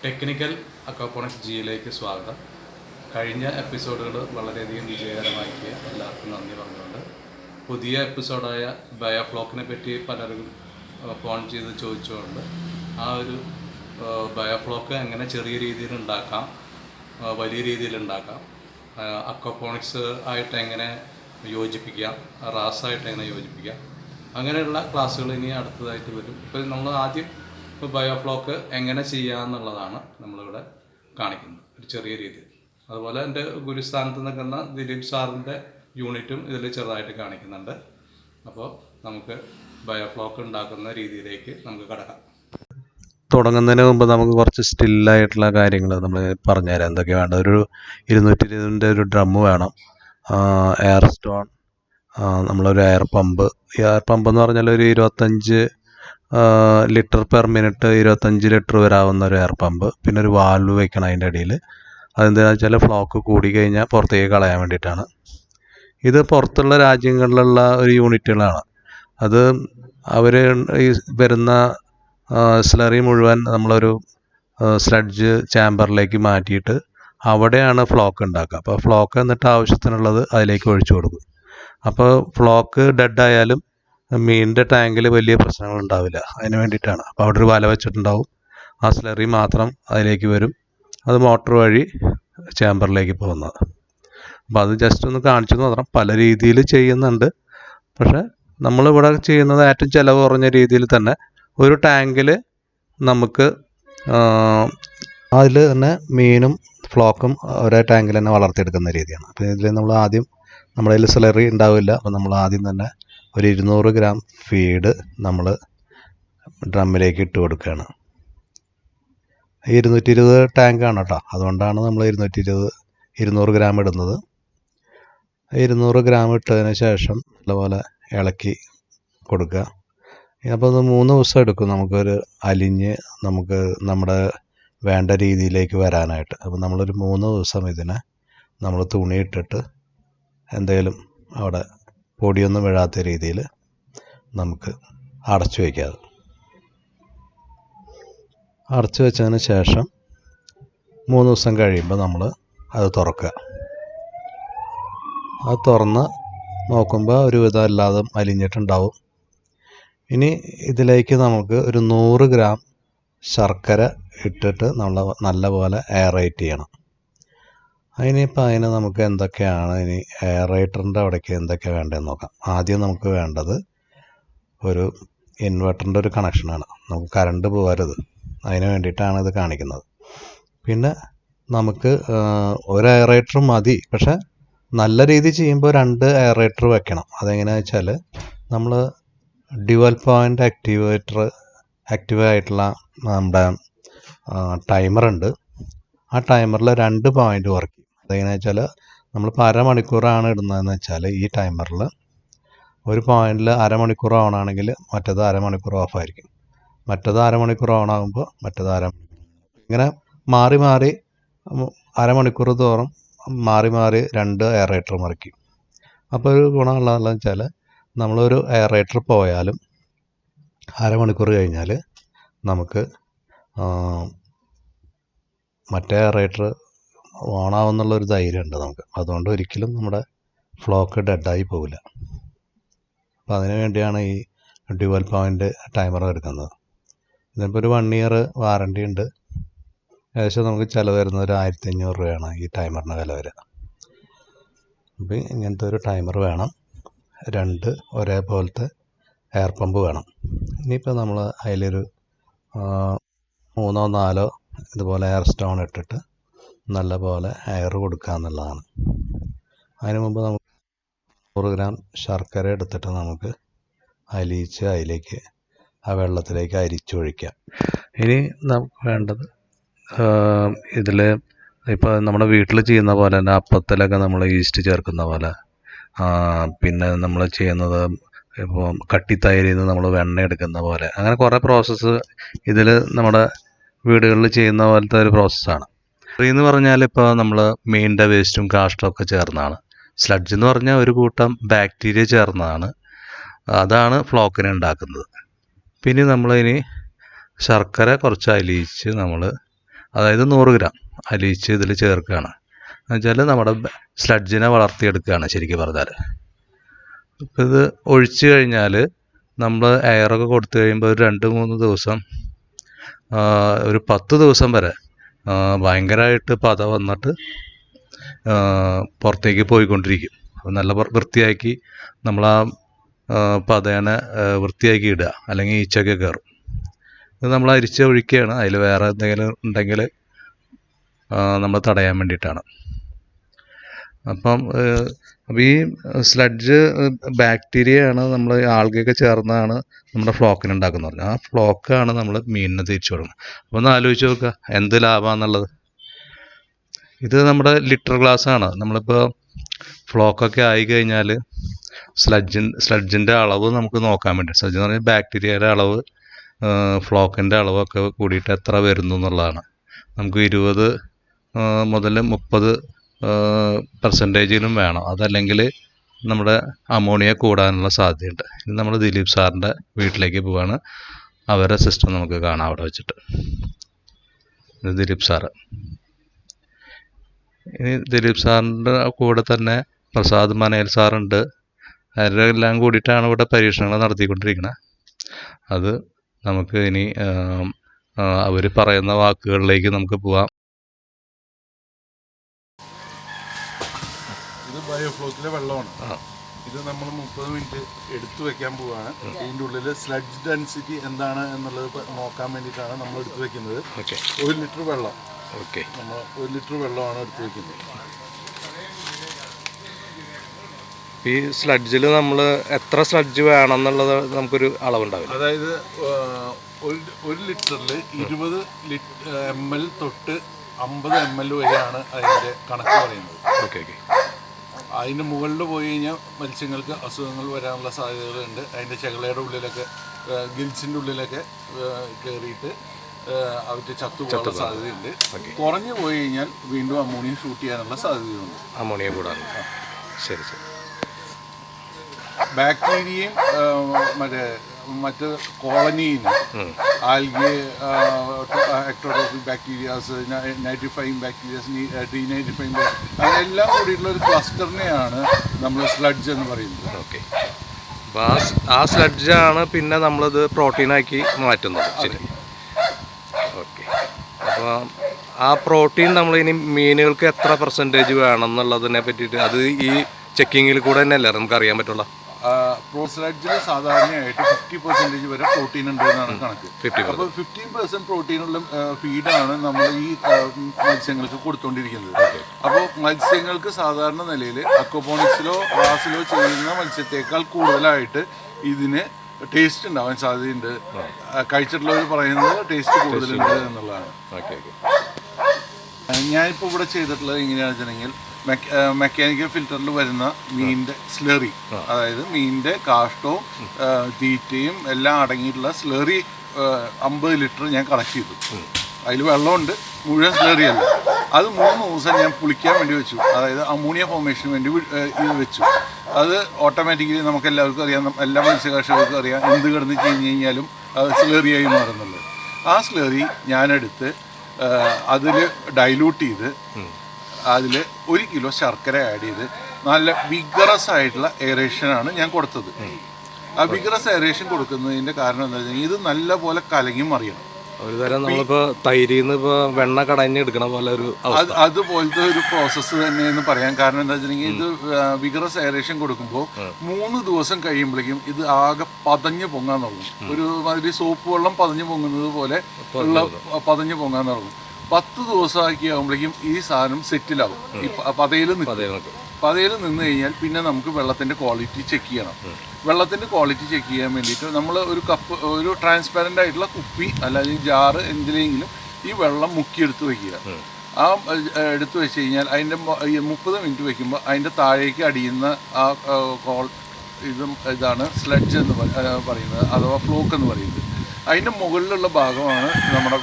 Technical aquaponics ജിയിലേക്ക് സ്വാഗതം. കഴിഞ്ഞ എപ്പിസോഡുകൾ വളരെയധികം വിജയകരമാക്കിയ എല്ലാവർക്കും നന്ദി പറഞ്ഞുകൊണ്ട് പുതിയ എപ്പിസോഡായ ബയോഫ്ലോക്കിനെ പറ്റി പലരും ഫോൺ ചെയ്ത് ചോദിച്ചുകൊണ്ട് ആ ഒരു ബയോഫ്ലോക്ക് എങ്ങനെ ചെറിയ രീതിയിൽ ഉണ്ടാക്കാം, വലിയ രീതിയിൽ ഉണ്ടാക്കാം, അക്വാപോണിക്സ് ആയിട്ട് എങ്ങനെ യോജിപ്പിക്കാം, റാസായിട്ട് എങ്ങനെ യോജിപ്പിക്കാം, അങ്ങനെയുള്ള ക്ലാസ്സുകൾ ഇനി അടുത്തതായിട്ട് വരും. ഇപ്പോൾ നമ്മൾ ആദ്യം ബയോഫ്ലോക്ക് എങ്ങനെ ചെയ്യാമെന്നുള്ളതാണ് നമ്മളിവിടെ കാണിക്കുന്നത് ഒരു ചെറിയ രീതിയിൽ. അതുപോലെ എൻ്റെ ഗുരുസ്ഥാനത്ത് നിൽക്കുന്ന ദിലീപ് സാറിൻ്റെ യൂണിറ്റും ഇതിൽ ചെറുതായിട്ട് കാണിക്കുന്നുണ്ട്. അപ്പോൾ നമുക്ക് ബയോഫ്ലോക്ക് ഉണ്ടാക്കുന്ന രീതിയിലേക്ക് നമുക്ക് കടക്കാം. തുടങ്ങുന്നതിന് മുമ്പ് നമുക്ക് കുറച്ച് സ്റ്റില്ലായിട്ടുള്ള കാര്യങ്ങൾ നമ്മൾ പറഞ്ഞുതരാം. എന്തൊക്കെയാണ് വേണ്ടത്? ഒരു 220 ഒരു ഡ്രമ്മ് വേണം, എയർ സ്റ്റോൺ, നമ്മളൊരു എയർ പമ്പ്. ഈ എയർ പമ്പ് എന്ന് പറഞ്ഞാൽ ഒരു 25 ലിറ്റർ പെർ മിനിറ്റ്, 25 ലിറ്റർ വരാവുന്ന ഒരു എയർ പമ്പ്. പിന്നെ ഒരു വാൽവ് വെക്കണം അതിൻ്റെ അടിയിൽ. അതെന്താണെന്ന് വെച്ചാൽ ഫ്ലോക്ക് കൂടി കഴിഞ്ഞാൽ പുറത്തേക്ക് കളയാൻ വേണ്ടിയിട്ടാണ്. ഇത് പുറത്തുള്ള രാജ്യങ്ങളിലുള്ള ഒരു യൂണിറ്റുകളാണ്. അത് അവർ ഈ വരുന്ന സ്ലറി മുഴുവൻ നമ്മളൊരു സ്ലഡ്ജ് ചാമ്പറിലേക്ക് മാറ്റിയിട്ട് അവിടെയാണ് ഫ്ലോക്ക് ഉണ്ടാക്കുക. അപ്പോൾ ഫ്ലോക്ക് എന്നിട്ട് ആവശ്യത്തിനുള്ളത് അതിലേക്ക് ഒഴിച്ചു കൊടുക്കും. അപ്പോൾ ഫ്ലോക്ക് ഡെഡായാലും മീനിൻ്റെ ടാങ്കിൽ വലിയ പ്രശ്നങ്ങൾ ഉണ്ടാവില്ല. അതിന് വേണ്ടിയിട്ടാണ്. അപ്പോൾ അവിടെ ഒരു വല വെച്ചിട്ടുണ്ടാവും. ആ സ്ലറി മാത്രം അതിലേക്ക് വരും. അത് മോട്ടർ വഴി ചാമ്പറിലേക്ക് പോകുന്നത്. അപ്പോൾ അത് ജസ്റ്റ് ഒന്ന് കാണിച്ചു മാത്രം. പല രീതിയിൽ ചെയ്യുന്നുണ്ട്. പക്ഷേ നമ്മളിവിടെ ചെയ്യുന്നത് ഏറ്റവും ചിലവ് കുറഞ്ഞ രീതിയിൽ തന്നെ ഒരു ടാങ്കിൽ നമുക്ക് അതിൽ തന്നെ മീനും ഫ്ലോക്കും ഒരേ ടാങ്കിൽ തന്നെ വളർത്തിയെടുക്കുന്ന രീതിയാണ്. അപ്പോൾ ഇതിൽ നമ്മൾ ആദ്യം നമ്മുടെ കയ്യിൽ സ്ലറി ഉണ്ടാവില്ല. അപ്പോൾ നമ്മൾ ആദ്യം തന്നെ ഒരു 200 ഗ്രാം ഫീഡ് നമ്മൾ ഡ്രമ്മിലേക്ക് ഇട്ട് കൊടുക്കുകയാണ്. 220 ടാങ്കാണ് കേട്ടോ, അതുകൊണ്ടാണ് നമ്മൾ 200 ഗ്രാം ഇടുന്നത്. 200 ഗ്രാം ഇട്ടതിന് ശേഷം നല്ലപോലെ ഇളക്കി കൊടുക്കുക. അപ്പോൾ അത് 3 ദിവസം എടുക്കും നമുക്കൊരു അലിഞ്ഞ് നമുക്ക് നമ്മുടെ വേണ്ട രീതിയിലേക്ക് വരാനായിട്ട്. അപ്പോൾ നമ്മളൊരു 3 ദിവസം ഇതിനെ നമ്മൾ തുണിയിട്ടിട്ട് എന്തെങ്കിലും അവിടെ പൊടിയൊന്നും വീഴാത്ത രീതിയിൽ നമുക്ക് അടച്ചു വയ്ക്കാതെ. അടച്ചു വെച്ചതിന് ശേഷം 3 ദിവസം കഴിയുമ്പോൾ നമ്മൾ അത് തുറക്കുക. അത് തുറന്ന് നോക്കുമ്പോൾ ഒരു വിധം അല്ലാതെ അലിഞ്ഞിട്ടുണ്ടാവും. ഇനി ഇതിലേക്ക് നമുക്ക് ഒരു 100 ഗ്രാം ശർക്കര ഇട്ടിട്ട് നമ്മൾ നല്ലപോലെ എയറേറ്റ് ചെയ്യണം. അതിന് നമുക്ക് എന്തൊക്കെയാണ് ഇനി എയറേറ്ററിൻ്റെ അവിടേക്ക് എന്തൊക്കെയാണ് വേണ്ടതെന്ന് നോക്കാം. ആദ്യം നമുക്ക് വേണ്ടത് ഒരു ഇൻവെർട്ടറിൻ്റെ ഒരു കണക്ഷനാണ്. നമുക്ക് കറണ്ട് പോകരുത്, അതിന് വേണ്ടിയിട്ടാണ് ഇത് കാണിക്കുന്നത്. പിന്നെ നമുക്ക് ഒരു എയറേറ്റർ മതി. പക്ഷെ നല്ല രീതിയിൽ ചെയ്യുമ്പോൾ 2 എയറേറ്റർ വെക്കണം. അതെങ്ങനെയാണെന്ന് വെച്ചാൽ നമ്മൾ ഡ്യുവൽ പോയിൻ്റ് ആക്റ്റീവ് ആയിട്ടുള്ള നമ്മുടെ ടൈമറുണ്ട്. ആ ടൈമറിൽ 2 പോയിൻ്റ് വർക്ക് ചെയ്യും. അതെങ്ങനെയാണെന്ന് വെച്ചാൽ നമ്മളിപ്പോൾ അരമണിക്കൂറാണ് ഇടുന്നതെന്ന് വെച്ചാൽ ഈ ടൈമറിൽ ഒരു പോയിന്റിൽ അരമണിക്കൂർ ഓൺ ആണെങ്കിൽ മറ്റേത് അരമണിക്കൂർ ഓഫായിരിക്കും. മറ്റേത് അരമണിക്കൂർ ഓൺ ആകുമ്പോൾ മറ്റേത് ഇങ്ങനെ മാറി മാറി അരമണിക്കൂർ തോറും മാറി മാറി 2 എയറേറ്റർ മറിക്കും. അപ്പോൾ ഒരു ഗുണമുള്ളതെന്ന് വെച്ചാൽ നമ്മളൊരു എയറേറ്റർ പോയാലും അരമണിക്കൂർ കഴിഞ്ഞാൽ നമുക്ക് മറ്റേ എയറേറ്റർ ഓണാവുന്നുള്ളൊരു ധൈര്യമുണ്ട് നമുക്ക്. അതുകൊണ്ട് ഒരിക്കലും നമ്മുടെ ഫ്ലോക്ക് ഡെഡായി പോവില്ല. അപ്പോൾ അതിനു വേണ്ടിയാണ് ഈ ഡ്യുവൽ പോയിൻ്റ് ടൈമർ എടുക്കുന്നത്. ഇതിപ്പോൾ ഒരു 1 ഇയർ വാറണ്ടി ഉണ്ട്. ഏകദേശം നമുക്ക് ചിലവ് വരുന്നത് ഒരു 1500 രൂപയാണ് ഈ ടൈമറിന് വില വരിക. അപ്പോൾ ഇങ്ങനത്തെ ഒരു ടൈമർ വേണം. 2 ഒരേപോലത്തെ എയർ പമ്പ് വേണം. ഇനിയിപ്പോൾ നമ്മൾ അതിലൊരു 3 or 4 ഇതുപോലെ എയർ സ്റ്റോൺ ഇട്ടിട്ട് നല്ലപോലെ എയർ കൊടുക്കുക എന്നുള്ളതാണ്. അതിന് മുമ്പ് നമുക്ക് 100 ഗ്രാം ശർക്കര എടുത്തിട്ട് നമുക്ക് അലിയിച്ച് അതിലേക്ക് ആ വെള്ളത്തിലേക്ക് അരിച്ചൊഴിക്കാം. ഇനി നമുക്ക് വേണ്ടത് ഇതിൽ ഇപ്പോൾ നമ്മുടെ വീട്ടിൽ ചെയ്യുന്ന പോലെ തന്നെ അപ്പത്തിലൊക്കെ നമ്മൾ ഈസ്റ്റ് ചേർക്കുന്ന പോലെ, പിന്നെ നമ്മൾ ചെയ്യുന്നത് ഇപ്പോൾ കട്ടിത്തൈരിൽ നിന്ന് നമ്മൾ വെണ്ണ എടുക്കുന്ന പോലെ, അങ്ങനെ കുറേ പ്രോസസ്സ് ഇതിൽ നമ്മുടെ വീടുകളിൽ ചെയ്യുന്ന പോലത്തെ ഒരു പ്രോസസ്സാണ്. എന്ന് പറഞ്ഞാൽ ഇപ്പോൾ നമ്മൾ മീനിൻ്റെ വേസ്റ്റും കാഷ്ടവും ഒക്കെ ചേർന്നതാണ്. സ്ലഡ്ജ് എന്ന് പറഞ്ഞാൽ ഒരു കൂട്ടം ബാക്ടീരിയ ചേർന്നതാണ്. അതാണ് ഫ്ലോക്കിനെ ഉണ്ടാക്കുന്നത്. പിന്നെ നമ്മളിനി ശർക്കര കുറച്ച് അലിയിച്ച് നമ്മൾ അതായത് 100 ഗ്രാം അലിയിച്ച് ഇതിൽ ചേർക്കുകയാണ്. എന്നുവെച്ചാൽ നമ്മുടെ സ്ലഡ്ജിനെ വളർത്തിയെടുക്കുകയാണ് ശരിക്കും പറഞ്ഞാൽ. ഇപ്പം ഇത് ഒഴിച്ച് കഴിഞ്ഞാൽ നമ്മൾ എയറൊക്കെ കൊടുത്തു കഴിയുമ്പോൾ ഒരു 2-3 ദിവസം, ഒരു 10 ദിവസം വരെ ഭയങ്കരമായിട്ട് പത വന്നിട്ട് പുറത്തേക്ക് പോയിക്കൊണ്ടിരിക്കും. അപ്പോൾ നല്ല വൃത്തിയാക്കി നമ്മൾ ആ പതേനെ വൃത്തിയാക്കി ഇടുക, അല്ലെങ്കിൽ ഈച്ചയൊക്കെ കയറും. ഇത് നമ്മൾ അരിച്ച് ഒഴിക്കുകയാണ്. അതിൽ വേറെ എന്തെങ്കിലും ഉണ്ടെങ്കിൽ നമ്മൾ തടയാൻ വേണ്ടിയിട്ടാണ്. അപ്പം ഈ സ്ലഡ്ജ് ബാക്ടീരിയയാണ്, നമ്മൾ ആൾഗയൊക്കെ ചേർന്നാണ് നമ്മുടെ ഫ്ലോക്കിന് ഉണ്ടാക്കുന്നത് പറഞ്ഞാൽ. ആ ഫ്ലോക്കാണ് നമ്മൾ മീനിന് തിരിച്ചു കൊടുക്കുന്നത്. അപ്പോൾ ഒന്ന് ആലോചിച്ച് നോക്കുക എന്ത് ലാഭമാണെന്നുള്ളത്. ഇത് നമ്മുടെ ലിറ്റർ ഗ്ലാസ്സാണ്. നമ്മളിപ്പോൾ ഫ്ലോക്കൊക്കെ ആയിക്കഴിഞ്ഞാൽ സ്ലഡ്ജിൻ്റെ അളവ് നമുക്ക് നോക്കാൻ വേണ്ടി, സ്ലഡ്ജ് എന്ന് പറഞ്ഞാൽ ബാക്ടീരിയയുടെ അളവ്, ഫ്ലോക്കിൻ്റെ അളവൊക്കെ കൂടിയിട്ട് എത്ര വരുന്നു എന്നുള്ളതാണ്. നമുക്ക് 20 മുതൽ 30% വേണം. അതല്ലെങ്കിൽ നമ്മുടെ അമോണിയ കൂടാനുള്ള സാധ്യതയുണ്ട്. ഇത് നമ്മൾ ദിലീപ് സാറിൻ്റെ വീട്ടിലേക്ക് പോവാണ്. അവരുടെ സിസ്റ്റം നമുക്ക് കാണാം അവിടെ വെച്ചിട്ട്. ഇത് ദിലീപ് സാറ്. ഇനി ദിലീപ് സാറിൻ്റെ കൂടെ തന്നെ പ്രസാദ് മനേൽ സാറുണ്ട്. അവരെല്ലാം കൂടിയിട്ടാണ് ഇവിടെ പരീക്ഷണങ്ങൾ നടത്തിക്കൊണ്ടിരിക്കുന്നത്. അത് നമുക്ക് ഇനി അവർ പറയുന്ന വാക്കുകളിലേക്ക് നമുക്ക് പോവാം. ഇത് ബയോഫ്ലോക്കിലെ വെള്ളമാണ്. ഇത് നമ്മൾ 30 മിനിറ്റ് എടുത്തു വെക്കാൻ പോവുകയാണ്. ഇതിൻ്റെ ഉള്ളിൽ സ്ലഡ്ജ് ഡെൻസിറ്റി എന്താണ് എന്നുള്ളത് നോക്കാൻ വേണ്ടിയിട്ടാണ് നമ്മൾ എടുത്തു വെക്കുന്നത്. 1 ലിറ്റർ വെള്ളം. നമ്മൾ 1 ലിറ്റർ വെള്ളമാണ് എടുത്തു വെക്കുന്നത്. ഈ സ്ലഡ്ജിൽ നമ്മൾ എത്ര സ്ലഡ്ജ് വേണം എന്നുള്ളത് നമുക്കൊരു അളവുണ്ടാവില്ല. അതായത് 1 ലിറ്ററിൽ 20 ml തൊട്ട് 50 ml വരെയാണ് അതിൻ്റെ കണക്ക് പറയുന്നത്. അതിന് മുകളിൽ പോയി കഴിഞ്ഞാൽ മത്സ്യങ്ങൾക്ക് അസുഖങ്ങൾ വരാനുള്ള സാധ്യതകളുണ്ട്. അതിൻ്റെ ചെകളയുടെ ഉള്ളിലൊക്കെ, ഗിൽസിൻ്റെ ഉള്ളിലൊക്കെ കയറിയിട്ട് അവർക്ക് ചത്തുപോകാനുള്ള സാധ്യതയുണ്ട്. കുറഞ്ഞു പോയി കഴിഞ്ഞാൽ വീണ്ടും അമോണിയ ഷൂട്ട് ചെയ്യാനുള്ള സാധ്യതയുണ്ട്. അമോണിയ കൂടാതെ. ശരി. ബാക്ടീരിയയും മറ്റ് കോളനീന് algae, എക്ടോട്രോഫിക് bacterias, nitrifying bacterias, denitrifying, അങ്ങനെല്ലാം കൂടിയിട്ടുള്ള ഒരു ക്ലസ്റ്ററിനെയാണ് നമ്മൾ സ്ലഡ്ജ് എന്ന് പറയുന്നത്. ഓക്കെ. അപ്പോൾ ആ സ്ലഡ്ജാണ് പിന്നെ നമ്മളത് പ്രോട്ടീനാക്കി മാറ്റുന്നത്. ശരി. ഓക്കെ. അപ്പോൾ ആ പ്രോട്ടീൻ നമ്മളിനി മീനുകൾക്ക് എത്ര % വേണം എന്നുള്ളതിനെ പറ്റിയിട്ട് അത് ഈ ചെക്കിങ്ങിൽ കൂടെ തന്നെയല്ലേ നമുക്ക് അറിയാൻ പറ്റുള്ളൂ. സ്ലഡ്ജിൽ സാധാരണയായിട്ട് 50% വരെ പ്രോട്ടീൻ ഉണ്ട് എന്നാണ് കണക്ക്. അപ്പോൾ 15% പ്രോട്ടീനുള്ള ഫീഡാണ് നമ്മൾ ഈ മത്സ്യങ്ങൾക്ക് കൊടുത്തുകൊണ്ടിരിക്കുന്നത്. അപ്പോൾ മത്സ്യങ്ങൾക്ക് സാധാരണ നിലയിൽ അക്വപോണിക്സിലോ റാസിലോ ചെയ്യുന്ന മത്സ്യത്തേക്കാൾ കൂടുതലായിട്ട് ഇതിന് ടേസ്റ്റ് ഉണ്ടാവാൻ സാധ്യതയുണ്ട്. കഴിച്ചിട്ടുള്ളവർ പറയുന്നത് ടേസ്റ്റ് കൂടുതലുണ്ട് എന്നുള്ളതാണ്. ഞാനിപ്പോൾ ഇവിടെ ചെയ്തിട്ടുള്ളത് എങ്ങനെയാണെന്ന് വെച്ചിട്ടുണ്ടെങ്കിൽ, മെക്കാനിക്കൽ ഫിൽറ്ററിൽ വരുന്ന മീനിൻ്റെ സ്ലറി, അതായത് മീനിൻ്റെ കാഷ്ടവും തീറ്റയും എല്ലാം അടങ്ങിയിട്ടുള്ള സ്ലറി 50 ലിറ്റർ ഞാൻ കളക്ട് ചെയ്തു. അതിൽ വെള്ളമുണ്ട്, മുഴുവൻ സ്ലറി അല്ല. അത് 3 ദിവസം ഞാൻ പുളിക്കാൻ വേണ്ടി വെച്ചു. അതായത് അമോണിയ ഫോർമേഷന് വേണ്ടി ഇത് വെച്ചു. അത് ഓട്ടോമാറ്റിക്കലി നമുക്ക് എല്ലാവർക്കും അറിയാം, എല്ലാ മത്സ്യകർഷകർക്കും അറിയാം, എന്ത് കിടന്ന് കഴിഞ്ഞ് കഴിഞ്ഞാലും അത് സ്ലറിയായി മാറുന്നുള്ളത്. ആ സ്ലറി ഞാനെടുത്ത് അതിൽ ഡൈലൂട്ട് ചെയ്ത് അതിൽ 1 കിലോ ശർക്കര ആഡ് ചെയ്ത് നല്ല വിഗറസ് ആയിട്ടുള്ള എയറേഷനാണ് ഞാൻ കൊടുത്തത്. ആ വിഗറസ് എയറേഷൻ കൊടുക്കുന്നതിൻ്റെ കാരണം എന്താ വെച്ചാൽ ഇത് നല്ല പോലെ കലങ്ങി മറിയണം. ഒരു തരം നമ്മളിപ്പോൾ തൈരിന്ന് ഇപ്പോൾ വെണ്ണ കടഞ്ഞെടുക്കണ പോലെ ഒരു അതുപോലത്തെ ഒരു പ്രോസസ്സ് തന്നെയെന്ന് പറയാം. കാരണം എന്താ വെച്ചിട്ടുണ്ടെങ്കിൽ ഇത് വിഗറസ് എയറേഷൻ കൊടുക്കുമ്പോൾ 3 ദിവസം കഴിയുമ്പോഴേക്കും ഇത് ആകെ പതഞ്ഞ് പൊങ്ങാൻ തുടങ്ങും. ഒരു മാതിരി സോപ്പ് വെള്ളം പതഞ്ഞ് പൊങ്ങുന്നത് പോലെ ഉള്ള പതഞ്ഞ് പൊങ്ങാൻ തുടങ്ങും. 10 ദിവസമാക്കി ആകുമ്പോഴേക്കും ഈ സാധനം സെറ്റിലാവും. ഈ പതയിൽ നിന്ന് കഴിഞ്ഞാൽ പിന്നെ നമുക്ക് വെള്ളത്തിൻ്റെ ക്വാളിറ്റി ചെക്ക് ചെയ്യണം. വെള്ളത്തിൻ്റെ ക്വാളിറ്റി ചെക്ക് ചെയ്യാൻ വേണ്ടിയിട്ട് നമ്മൾ ഒരു ട്രാൻസ്പാരൻ്റ് ആയിട്ടുള്ള കുപ്പി അല്ലെങ്കിൽ ജാറ് എന്തിലെങ്കിലും ഈ വെള്ളം മുക്കിയെടുത്ത് വയ്ക്കുക. ആ എടുത്ത് വെച്ച് കഴിഞ്ഞാൽ അതിൻ്റെ 30 മിനിറ്റ് വയ്ക്കുമ്പോൾ അതിൻ്റെ താഴേക്ക് അടിയുന്ന ആ ഇതാണ് സ്ലഡ്ജ് എന്ന് പറയുന്നത്, അഥവാ ഫ്ലോക്ക് എന്ന് പറയുന്നത്. അതിൻ്റെ മുകളിലുള്ള ഭാഗമാണ് നമ്മുടെ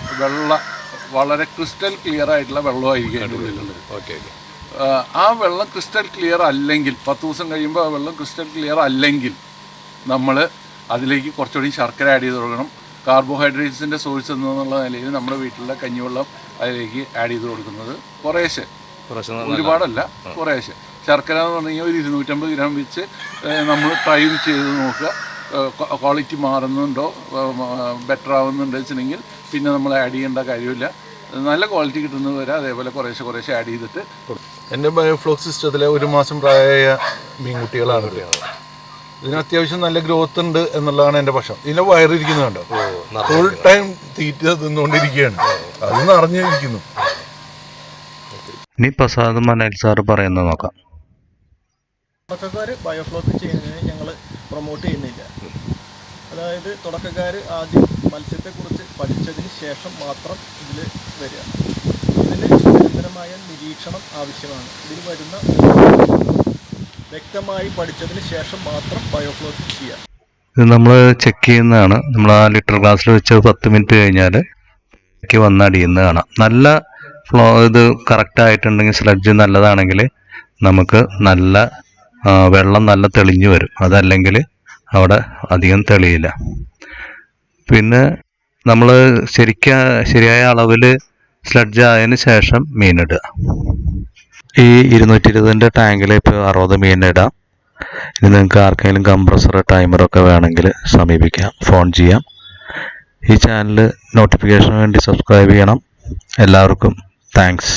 വളരെ ക്രിസ്റ്റൽ ക്ലിയർ ആയിട്ടുള്ള വെള്ളമായിരിക്കും അതിൻ്റെ ഉള്ളിലുള്ളത്. ആ വെള്ളം ക്രിസ്റ്റൽ ക്ലിയർ അല്ലെങ്കിൽ 10 ദിവസം കഴിയുമ്പോൾ ആ വെള്ളം ക്രിസ്റ്റൽ ക്ലിയർ അല്ലെങ്കിൽ നമ്മൾ അതിലേക്ക് കുറച്ചുകൂടി ശർക്കര ആഡ് ചെയ്ത് കൊടുക്കണം. കാർബോഹൈഡ്രേറ്റ്സിൻ്റെ സോഴ്സ് എന്നുള്ള നിലയിൽ നമ്മുടെ വീട്ടിലെ കഞ്ഞിവെള്ളം അതിലേക്ക് ആഡ് ചെയ്ത് കൊടുക്കുന്നത് കുറേശ്ശെ, ഒരുപാടല്ല കുറേശ്ശെ. ശർക്കര എന്ന് പറഞ്ഞു കഴിഞ്ഞാൽ ഒരു 250 ഗ്രാം വെച്ച് നമ്മൾ ട്രൈ ചെയ്ത് നോക്കുക. ക്വാളിറ്റി മാറുന്നുണ്ടോ, ബെറ്റർ ആവുന്നുണ്ടോ വെച്ചിട്ടുണ്ടെങ്കിൽ പിന്നെ നമ്മൾ ആഡ് ചെയ്യേണ്ട കാര്യമില്ല. നല്ല ക്വാളിറ്റി കിട്ടുന്നത് വരെ അതേപോലെ കുറേശ്ശെ ആഡ് ചെയ്തിട്ട്. എൻ്റെ ബയോഫ്ലോക്ക് സിസ്റ്റത്തിലെ 1 മാസം പ്രായമായ മീൻകുട്ടികളാണ്. ഇതിന് അത്യാവശ്യം നല്ല ഗ്രോത്ത് ഉണ്ട് എന്നുള്ളതാണ് എൻ്റെ പക്ഷം. ഇതിൻ്റെ വയറിരിക്കുന്നുണ്ടോ, ഫുൾ ടൈം തീറ്റ തിന്നുകൊണ്ടിരിക്കുകയാണ്, അത് നിറഞ്ഞിരിക്കുന്നു. ഇനി പ്രസാദ് മനേൽ സാറ് പറയുന്നത് നോക്കാം. തുടക്കക്കാർ ബയോഫ്ലോക്ക് ചെയ്യുന്നതിന് ഞങ്ങൾ പ്രൊമോട്ട് ചെയ്യുന്നില്ല. അതായത് തുടക്കക്കാർ ആദ്യം മത്സ്യത്തെക്കുറിച്ച് പഠിച്ചതിന് ശേഷം മാത്രം ഇതിൽ വരിക. ഇതിന് നിരന്തരമായ നിരീക്ഷണം ആവശ്യമാണ്. ഇതിൽ വരുന്ന വ്യക്തമായി പഠിച്ചതിന് ശേഷം മാത്രം ബയോഫ്ലോക്ക് ചെയ്യുക. ഇത് നമ്മൾ ചെക്ക് ചെയ്യുന്നതാണ്. നമ്മൾ ആ ലിറ്റർ ഗ്ലാസ്സിൽ വെച്ച് 10 മിനിറ്റ് കഴിഞ്ഞാൽ വന്നടിയുന്നത് കാണാം. നല്ല ഫ്ലോ ഇത് കറക്റ്റായിട്ടുണ്ടെങ്കിൽ, സ്ലഡ്ജ് നല്ലതാണെങ്കിൽ നമുക്ക് നല്ല വെള്ളം നല്ല തെളിഞ്ഞു വരും. അതല്ലെങ്കിൽ അവിടെ അധികം തെളിയില്ല. പിന്നെ നമ്മൾ ശരിയായ അളവിൽ സ്ലഡ്ജ് ആയതിന് ശേഷം മീനിടുക. ഈ 220 ടാങ്കിൽ ഇപ്പോൾ 60 മീനിടാം. ഇനി നിങ്ങൾക്ക് ആർക്കെങ്കിലും കംപ്രസർ ടൈമറൊക്കെ വേണമെങ്കിൽ സമീപിക്കാം, ഫോൺ ചെയ്യാം. ഈ ചാനൽ നോട്ടിഫിക്കേഷന് വേണ്ടി സബ്സ്ക്രൈബ് ചെയ്യണം. എല്ലാവർക്കും താങ്ക്സ്.